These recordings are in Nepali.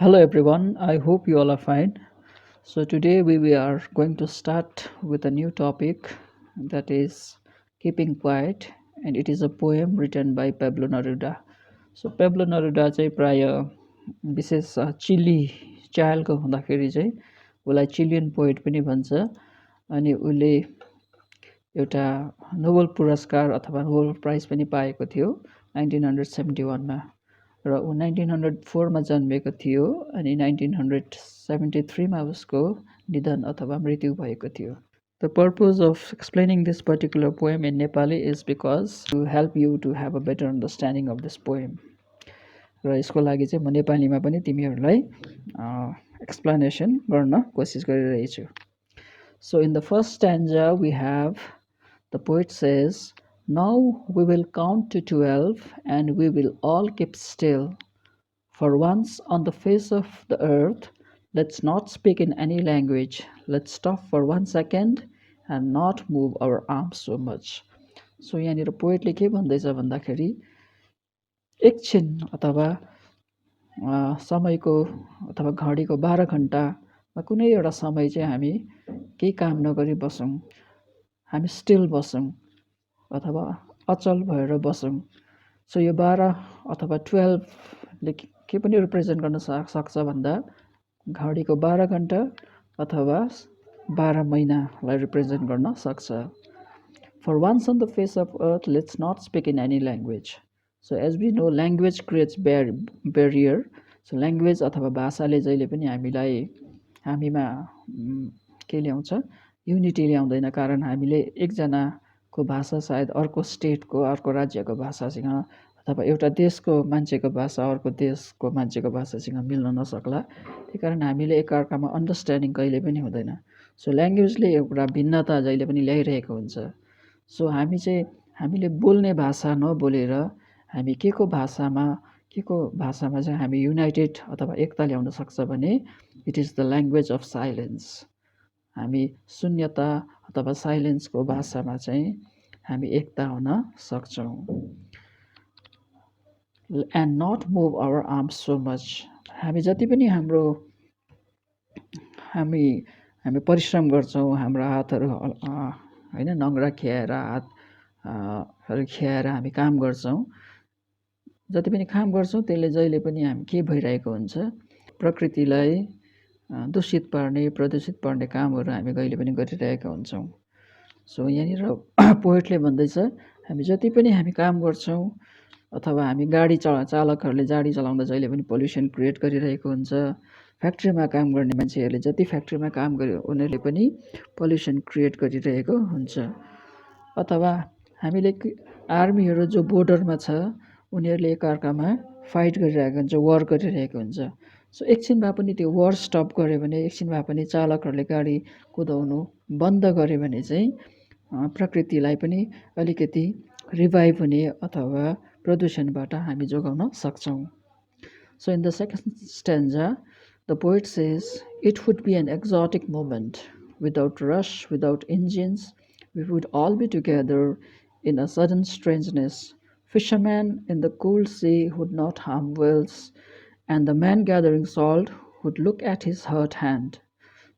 Hello everyone, I hope you all are fine. So today we are going to start with a new topic that is keeping quiet, and it is a poem written by Pablo Neruda. So Pablo Neruda चाहिँ प्राय विशेष चिली चाहेलको हुँदाखेरि चाहिँ उसलाई चिलियन पोएट पनि भन्छ अनि उसले एउटा नोबेल पुरस्कार अथवा नोबेल प्राइज पनि पाएको थियो 1971 मा र ऊ 1904 मा जन्मेको थियो अनि 1973 मा उसको निधन अथवा मृत्यु भएको थियो. The purpose of explaining this particular poem in Nepali is because to help you to have a better understanding of this poem. र यसको लागि चाहिँ म नेपालीमा पनि तिमीहरूलाई एक्सप्लेनेसन गर्न कोसिस गरिरहेछु. So in the first stanza we have the poet says, "Now we will count to 12 and we will all keep still. For once on the face of the earth, let's not speak in any language. Let's stop for 1 second and not move our arms so much." So यहाँनिर पोएटले के भन्दैछ भन्दाखेरि एकछिन अथवा समयको अथवा घडीको 12 घण्टामा कुनै एउटा समय चाहिँ हामी केही काम नगरी बसौँ, हामी स्टिल बसौँ अथवा अचल भएर बसौँ. सो यो 12 अथवा 12 ले के पनि रिप्रेजेन्ट गर्न सक्छ भन्दा घडीको 12 घण्टा अथवा 12 महिनालाई रिप्रेजेन्ट गर्न सक्छ. For once on the face of earth, let's not speak in any language. So as we know, language creates barrier. So language अथवा भाषाले जहिले पनि हामीमा के ल्याउँछ, युनिटी ल्याउँदैन. कारण हामीले एकजनाको भाषा सायद अर्को स्टेटको अर्को राज्यको भाषासँग अथवा एउटा देशको मान्छेको भाषा अर्को देशको मान्छेको भाषासँग मिल्न नसक्ला. त्यही कारण हामीले एकअर्कामा अन्डरस्ट्यान्डिङ कहिले पनि हुँदैन. सो ल्याङ्ग्वेजले एउटा भिन्नता जहिले पनि ल्याइरहेको हुन्छ. सो हामीले बोल्ने भाषा नबोलेर हामी के को भाषामा चाहिँ हामी युनाइटेड अथवा एकता ल्याउन सक्छ भने it is the language of silence. हामी शून्यता अथवा साइलेन्सको भाषामा चाहिँ हामी एकता हुन सक्छौँ. And not move our arms so much. हामी जति पनि हामी परिश्रम गर्छौँ, हाम्रो हातहरू होइन नङ्ग्रा खियाएर हातहरू खियाएर हामी काम गर्छौँ. जति पनि काम गर्छौँ त्यसले जहिले पनि हामी के भइरहेको हुन्छ, प्रकृतिलाई दूषित पार्ने प्रदूषित पार्ने कामहरू हामी कहिले पनि गरिरहेका हुन्छौँ. सो यहाँनिर पोएटले भन्दैछ हामी जति पनि हामी काम गर्छौँ अथवा हामी गाडी चालकहरूले गाडी चलाउँदा जहिले पनि पोल्युसन क्रिएट गरिरहेको हुन्छ. फ्याक्ट्रीमा काम गर्ने मान्छेहरूले जति फ्याक्ट्रीमा काम गर्यो उनीहरूले पनि पोल्युसन क्रिएट गरिरहेको हुन्छ. अथवा हामीले आर्मीहरू जो बोर्डरमा छ उनीहरूले एकअर्कामा फाइट गरिरहेको हुन्छ, वार गरिरहेको हुन्छ. सो एकछिन भए पनि त्यो वार स्टप गऱ्यो भने, एकछिन भए पनि चालकहरूले गाडी कुदाउनु बन्द गर्यो भने चाहिँ प्रकृतिलाई पनि अलिकति रिभाइभ हुने अथवा प्रदूषणबाट हामी जोगाउन सक्छौँ. So in the second stanza, the poet says, "It would be an exotic moment. Without rush, without engines, we would all be together in a sudden strangeness. Fishermen in the cool sea would not harm whales, and the man gathering salt would look at his hurt hand."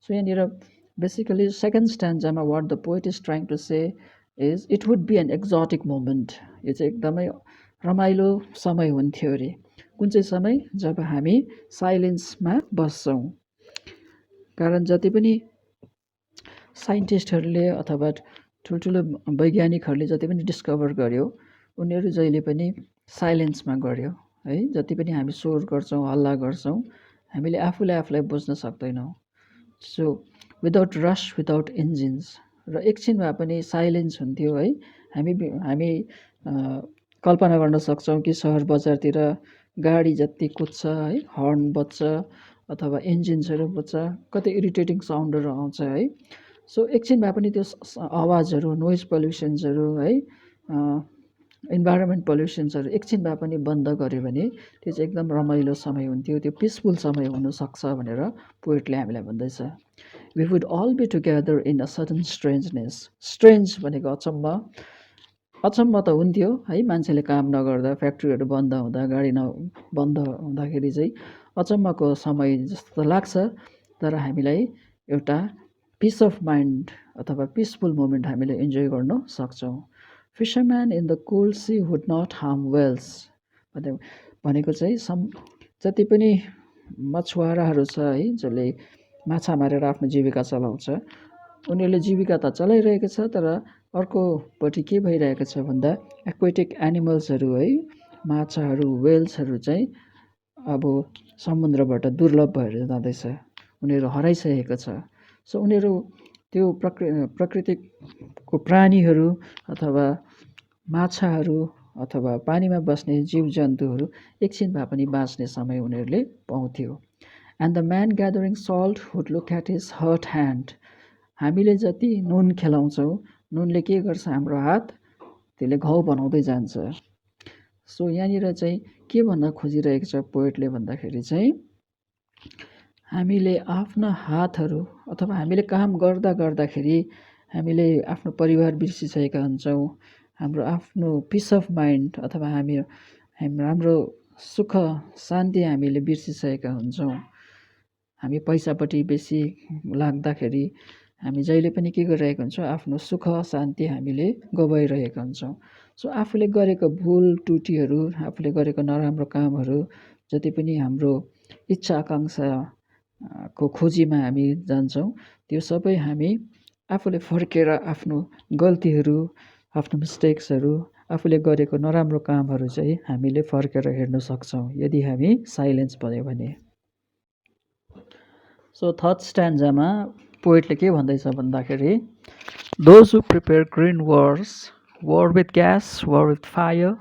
So यहाँनिर basically second stanza मा what the poet is trying to say is it would be an exotic moment. यो चाहिँ एकदमै रमाइलो समय हुन्थ्यो अरे. कुन चाहिँ समय? जब हामी साइलेन्समा बस्छौँ. कारण जति पनि साइन्टिस्टहरूले अथवा ठुल्ठुलो वैज्ञानिकहरूले जति पनि डिस्कभर गर्यो उनीहरू जहिले पनि साइलेन्समा गर्यो है. जति पनि हामी स्वर गर्छौँ, हल्ला गर्छौँ, हामीले आफूलाई बुझ्न सक्दैनौँ. सो विदाउट रस, विदाउट इन्जिन्स, र एकछिन भए पनि साइलेन्स हुन्थ्यो है. हामी कल्पना गर्न सक्छौँ कि सहर बजारतिर गाडी जति कुद्छ है, हर्न बज्छ अथवा इन्जिन्सहरू बज्छ, कति इरिटेटिङ साउन्डहरू आउँछ है. सो एकछिन भए पनि त्यो आवाजहरू, नोइज पल्युसन्सहरू है, इन्भाइरोमेन्ट पल्युसन्सहरू एकछिन भए पनि बन्द गर्यो भने त्यो चाहिँ एकदम रमाइलो समय हुन्थ्यो, त्यो पिसफुल समय हुनसक्छ भनेर पोएटले हामीलाई भन्दैछ. We would all be together in a sudden strangeness. Strange भनेको अचम्म, अचम्म त हुन्थ्यो है, मान्छेले काम नगर्दा, फ्याक्ट्रीहरू बन्द हुँदा, गाडी बन्द हुँदाखेरि चाहिँ अचम्मको समय जस्तो लाग्छ। तर हामीलाई एउटा पिस अफ माइन्ड अथवा पिसफुल मोमेन्ट हामीले इन्जोय गर्न सक्छौँ। Fisherman in the cold sea would not harm whales भनेको चाहिँ जति पनि मछुवाराहरू छ है, जसले माछा मारेर आफ्नो जीविका चलाउँछ, उनीहरूले जीविका त चलाइरहेको छ, तर अर्कोपट्टि के भइरहेको छ भन्दा एक्वेटिक एनिमल्सहरू है, माछाहरू, वेल्सहरू चाहिँ अब समुद्रबाट दुर्लभ भएर जाँदैछ, उनीहरू हराइसकेको छ। सो उनीहरू त्यो प्रकृतिको प्राणीहरू अथवा माछाहरू अथवा पानीमा बस्ने जीव जन्तुहरू एकछिन भए पनि बाँच्ने समय उनीहरूले पाउँथ्यो। And the man gathering salt would look at his hurt hand. हामीले जति नुन खेलाउँछौँ, नुनले के गर्छ, हाम्रो हात त्यसले घाउ बनाउँदै जान्छ। सो यहाँनिर चाहिँ के भन्न खोजिरहेको छ पोएटले भन्दाखेरि चाहिँ हामीले आफ्ना हातहरू अथवा हामीले काम गर्दाखेरि हामीले आफ्नो परिवार बिर्सिसकेका हुन्छौँ, हाम्रो आफ्नो पिस अफ माइन्ड अथवा हाम्रो सुख शान्ति हामीले बिर्सिसकेका हुन्छौँ। हामी पैसापट्टि बेसी लाग्दाखेरि हामी जहिले पनि के गरिरहेका हुन्छौँ, आफ्नो सुख शान्ति हामीले गवाइरहेका हुन्छौँ। सो आफूले गरेको भुल त्रुटिहरू, आफूले गरेको नराम्रो कामहरू, जति पनि हाम्रो इच्छा आकाङ्क्षा को खोजीमा हामी जान्छौँ, त्यो सबै हामी आफूले फर्केर आफ्नो गल्तीहरू, आफ्नो मिस्टेक्सहरू, आफूले गरेको नराम्रो कामहरू चाहिँ हामीले फर्केर हेर्न सक्छौँ यदि हामी साइलेन्स भयो भने। सो थर्ड स्ट्यान्जामा पोएटले के भन्दैछ भन्दाखेरि those who prepare green war with gas, war with fire,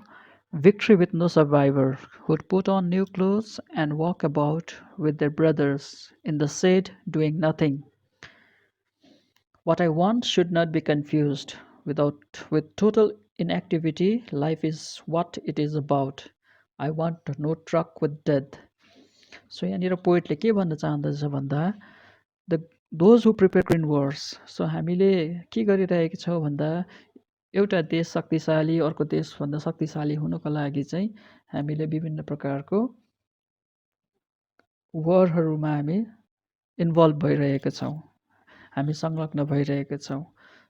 victory with no survivor, would put on new clothes and walk about with their brothers in the shade doing nothing. What I want should not be confused with total inactivity. Life is what it is about. I want no truck with death. So यहाँनिर पोएटले के भन्न चाहँदछ भन्दा those who prepare green wars. So हामीले के गरिरहेको छौँ भन्दा एउटा देश शक्तिशाली अर्को देशभन्दा शक्तिशाली हुनको लागि चाहिँ हामीले विभिन्न प्रकारको वारहरूमा हामी इन्भल्भ भइरहेका छौँ, हामी संलग्न भइरहेका छौँ।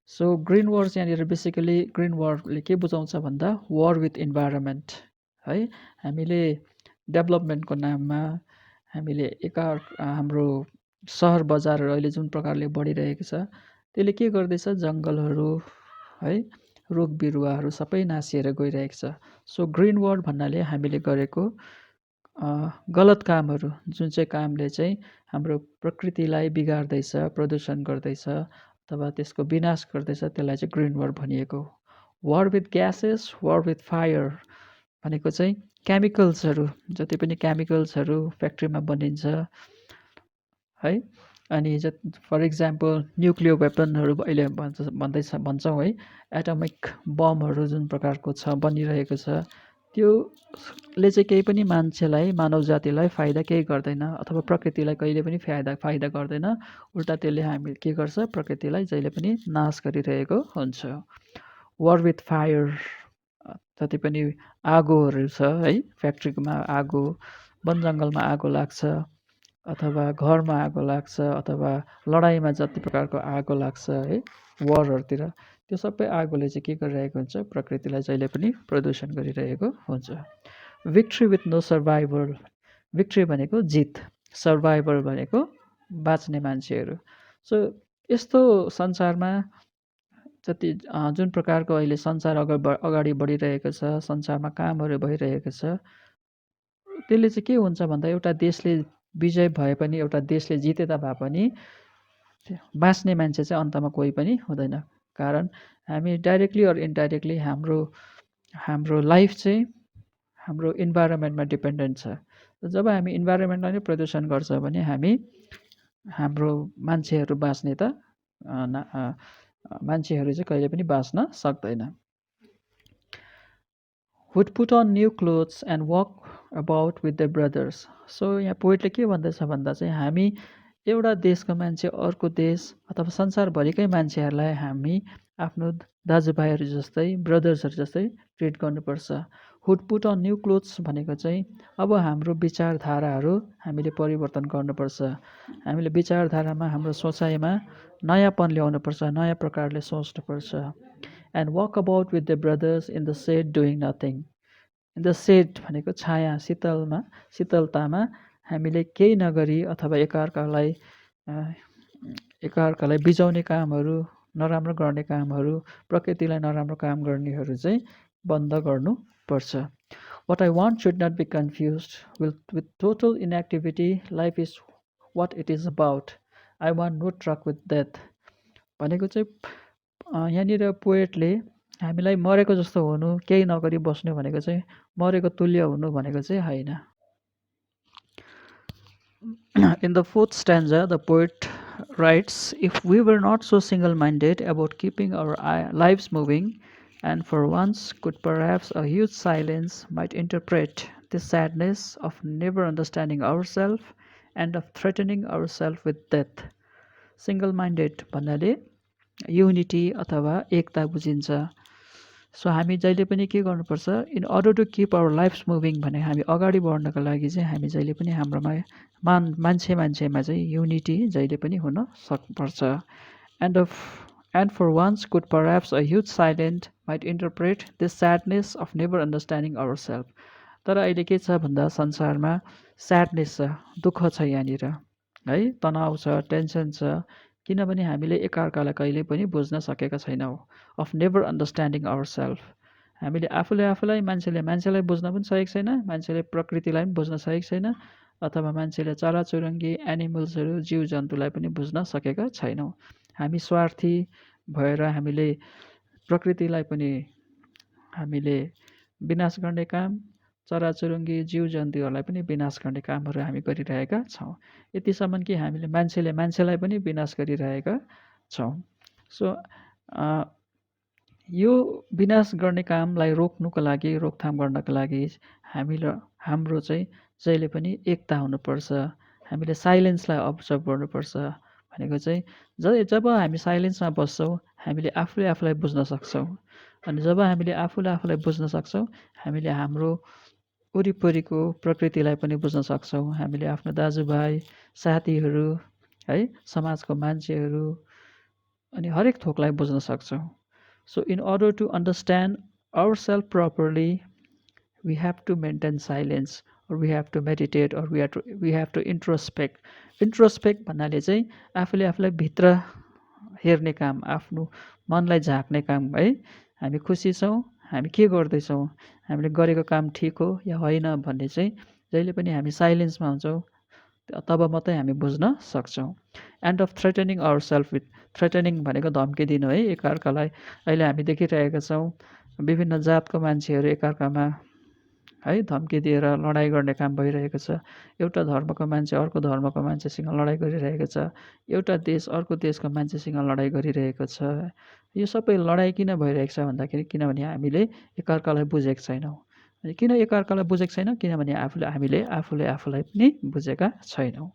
सो ग्रिन वार्स यहाँनिर बेसिकली ग्रिन वारले के बुझाउँछ भन्दा वार विथ इन्भाइरोमेन्ट है। हामीले डेभलपमेन्टको नाममा हामीले हाम्रो सहर बजारहरू अहिले जुन प्रकारले बढिरहेको छ, त्यसले के गर्दैछ, जङ्गलहरू है, रुख बिरुवाहरू सबै नासिएर गइरहेको छ। सो ग्रिन वार भन्नाले हामीले गरेको गलत कामहरू, जुन चाहिँ कामले चाहिँ हाम्रो प्रकृतिलाई बिगार्दैछ, प्रदूषण गर्दैछ अथवा त्यसको विनाश गर्दैछ, त्यसलाई चाहिँ ग्रिन वार भनिएको। War with gases, war with fire भनेको चाहिँ केमिकल्सहरू, जति पनि केमिकल्सहरू फ्याक्ट्रीमा बनिन्छ है, अनि फर इक्जाम्पल न्युक्लियर वेपनहरू अहिले भन्छौँ है, एटमिक बमहरू जुन प्रकारको छ बनिरहेको छ, त्योले चाहिँ केही पनि मान्छेलाई, मानव जातिलाई फाइदा केही गर्दैन अथवा प्रकृतिलाई कहिले पनि फाइदा गर्दैन। उल्टा त्यसले हामी के गर्छ, प्रकृतिलाई जहिले पनि नाश गरिरहेको हुन्छ। वार विथ फायर, जति पनि आगोहरू छ है, फ्याक्ट्रीमा आगो, वन जङ्गलमा आगो लाग्छ अथवा घरमा आगो लाग्छ अथवा लडाइँमा जति प्रकारको आगो लाग्छ है, वारहरूतिर, त्यो सबै आगोले चाहिँ के गरिरहेको हुन्छ, प्रकृतिलाई जहिले पनि प्रदूषण गरिरहेको हुन्छ। Victory with no survivor, victory भनेको जित, सर्भाइभर भनेको बाँच्ने मान्छेहरू। सो यस्तो संसारमा जुन प्रकारको अहिले संसार अगाडि बढिरहेको छ, संसारमा कामहरू भइरहेको छ, त्यसले चाहिँ के हुन्छ भन्दा एउटा देशले विजय भए पनि, एउटा देशले जितेता भए पनि बाँच्ने मान्छे चाहिँ अन्तमा कोही पनि हुँदैन। कारण हामी डाइरेक्टली अर इन्डाइरेक्टली हाम्रो लाइफ चाहिँ हाम्रो इन्भाइरोमेन्टमा डिपेन्डेन्ट छ। जब हामी इन्भाइरोमेन्टलाई नै प्रदूषण गर्छ भने हाम्रो मान्छेहरू बाँच्ने त मान्छेहरू चाहिँ कहिले पनि बाँच्न सक्दैन। would put on new clothes and walk about with their brothers. So यहाँ पोइटले के भन्दैछ भन्दा चाहिँ हामी एउटा देशको मान्छे अर्को देश अथवा संसारभरिकै मान्छेहरूलाई हामी आफ्नो दाजुभाइहरू जस्तै ब्रदर्सहरू जस्तै ट्रिट गर्नुपर्छ। Would put on new clothes भनेको चाहिँ अब हाम्रो विचारधाराहरू हामीले परिवर्तन गर्नुपर्छ। हामीले विचारधारामा हाम्रो सोचाइमा नयाँपन ल्याउनुपर्छ, नयाँ प्रकारले सोच्नुपर्छ। And walk about with the brothers in the shade doing nothing. In the shade भनेको छाया, शीतलतामा हामीले केही नगरी अथवा एकअर्कालाई बिजाउने कामहरू, नराम्रो गर्ने कामहरू, प्रकृतिलाई नराम्रो काम गर्नेहरू चाहिँ बन्द गर्नुपर्छ। What I want should not be confused with total inactivity. Life is what it is about. I want no truck with death. भनेको चाहिँ यहाँनिर पोएटले हामीलाई मरेको जस्तो हुनु, केही नगरी बस्नु भनेको चाहिँ मरेको तुल्य हुनु भनेको चाहिँ होइन। In the fourth stanza, the poet writes, if we were not so single-minded about keeping our lives moving, and for once could perhaps a huge silence might interpret this sadness of never understanding ourselves and of threatening ourselves with death. Single-minded भन्नाले युनिटी अथवा एकता बुझिन्छ। सो हामी जहिले पनि के गर्नुपर्छ, in order to keep our lives moving भने हामी अगाडि बढ्नको लागि चाहिँ हामी जहिले पनि हाम्रोमा मान्छेमा चाहिँ युनिटी जहिले पनि हुन सक्नुपर्छ। And for once could perhaps a huge silent might interpret this sadness of never understanding our self. तर अहिले के छ भन्दा संसारमा स्याडनेस छ, दुःख छ, यहाँनिर है तनाव छ, टेन्सन छ, किनभने हामीले एकअर्कालाई कहिले पनि बुझ्न सकेका छैनौँ। Of never understanding our self, हामीले आफूलाई मान्छेलाई बुझ्न पनि सकेको छैन, मान्छेले प्रकृतिलाई पनि बुझ्न सकेको छैन, अथवा मान्छेले चराचुरुङ्गी एनिमल्सहरू जीव जन्तुलाई पनि बुझ्न सकेका छैनौँ। हामी स्वार्थी भएर हामीले प्रकृतिलाई पनि हामीले विनाश गर्ने काम, चराचुरुङ्गी जीव जन्तुहरूलाई पनि विनाश गर्ने कामहरू हामी गरिरहेका छौँ। यतिसम्म कि हामीले मान्छेलाई पनि विनाश गरिरहेका छौँ। सो यो विनाश गर्ने कामलाई रोक्नुको लागि, रोकथाम गर्नको लागि हाम्रो चाहिँ जहिले पनि एकता हुनुपर्छ। हामीले साइलेन्सलाई अब्जर्भ गर्नुपर्छ। भनेको चाहिँ जब हामी साइलेन्समा बस्छौँ हामीले आफूलाई बुझ्न सक्छौँ। अनि जब हामीले आफूलाई बुझ्न सक्छौँ हामीले हाम्रो वरिपरिको प्रकृतिलाई पनि बुझ्न सक्छौँ। हामीले आफ्नो दाजुभाइ, साथीहरू है, समाजको मान्छेहरू अनि हरेक थोकलाई बुझ्न सक्छौँ। So in order to understand ourselves properly, we have to maintain silence, or we have to meditate, or we have to introspect. Introspect भन्नाले चाहिँ आफूलाई भित्र हेर्ने काम, आफ्नो मनलाई झाक्ने काम है। हामी खुसी छौँ, हामी के गर्दैछौँ, हामीले गरेको काम ठिक हो या होइन भन्ने चाहिँ जहिले पनि हामी साइलेन्समा हुन्छौँ, तब मात्रै हामी बुझ्न सक्छौँ। And of threatening our self with, threatening भनेको धम्की दिनु है एकअर्कालाई। अहिले हामी देखिरहेका छौँ विभिन्न जातको मान्छेहरू एकअर्कामा है धम्की दिएर लडाइँ गर्ने काम भइरहेको छ। एउटा धर्मको मान्छे अर्को धर्मको मान्छेसँग लडाइँ गरिरहेको छ, एउटा देश अर्को देशको मान्छेसँग लडाइँ गरिरहेको छ। यो सबै लडाइँ किन भइरहेको छ भन्दाखेरि किनभने हामीले एकअर्कालाई बुझेको छैनौँ। अनि किन एकअर्कालाई बुझेको छैनौँ, किनभने हामीले आफूलाई पनि बुझेका छैनौँ।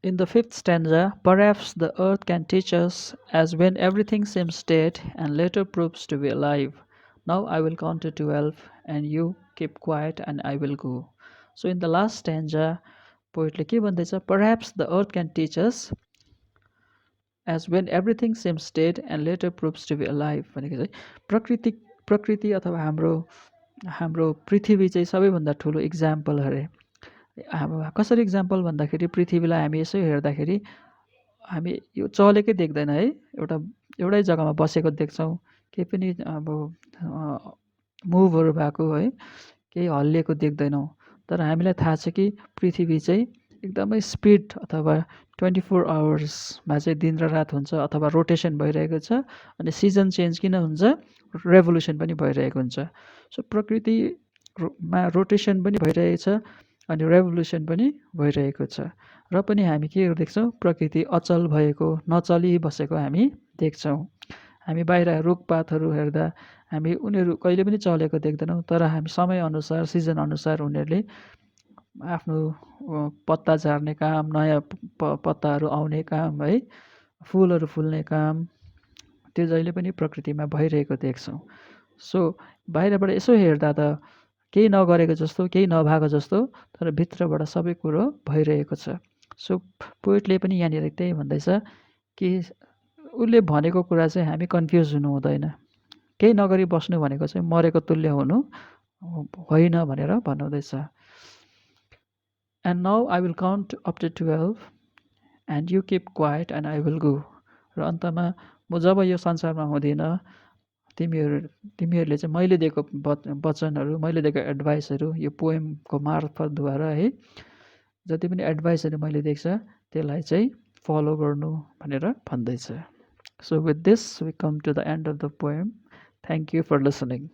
In the fifth stanza, perhaps the earth can teach us, as when everything seems dead and later proves to be alive. Now I will count to 12 and you keep quiet and I will go. So in the last stanza, poetले के भन्दैछ, perhaps the earth can teach us, as when everything seems dead and later proves to be alive. भनेको चाहिँ प्रकृति अथवा हाम्रो पृथ्वी चाहिँ सबैभन्दा ठुलो इक्जाम्पल अरे। कसरी इक्जाम्पल भन्दाखेरि पृथ्वीलाई हामी यसो हेर्दाखेरि हामी यो चलेकै देख्दैन है, एउटै जग्गामा बसेको देख्छौँ, केही पनि अब मुभहरू भएको है, केही हल्लिएको देख्दैनौँ। तर हामीलाई थाहा छ कि पृथ्वी चाहिँ एकदमै स्पिड अथवा 24 आवर्समा चाहिँ दिन र रात हुन्छ, अथवा रोटेसन भइरहेको छ। अनि सिजन चेन्ज किन हुन्छ, रेभोल्युसन पनि भइरहेको हुन्छ। सो प्रकृतिमा रोटेसन पनि भइरहेछ अनि रेभोल्युसन पनि भइरहेको छ। र पनि हामी के देख्छौँ, प्रकृति अचल भएको, नचली बसेको हामी देख्छौँ। हामी बाहिर रुखपातहरू हेर्दा हामी उनीहरू कहिले पनि चलेको देख्दैनौँ, तर हामी समयअनुसार, सिजनअनुसार उनीहरूले आफ्नो पत्ता झार्ने काम, नयाँ पत्ताहरू आउने काम है, फुलहरू फुल्ने काम, त्यो जहिले पनि प्रकृतिमा भइरहेको देख्छौँ। सो बाहिरबाट यसो हेर्दा त केही नगरेको जस्तो, केही नभएको जस्तो, तर भित्रबाट सबै कुरो भइरहेको छ। सो पोएटले पनि यहाँनिर त्यही भन्दैछ कि उसले भनेको कुरा चाहिँ हामी कन्फ्युज हुनु हुँदैन। केही नगरी बस्नु भनेको चाहिँ मरेको तुल्य हुनु होइन भनेर भन्नुहुँदैछ। And now I will count up to 12 and you keep quiet and I will go. र अन्तमा म जब यो संसारमा हुँदिनँ, तिमीहरूले चाहिँ मैले दिएको वचनहरू, मैले दिएको एडभाइसहरू, यो पोएमको मार्फतद्वारा है जति पनि एडभाइसहरू मैले दिएको छ त्यसलाई चाहिँ फलो गर्नु भनेर भन्दैछ। So with this we come to the end of the poem. Thank you for listening.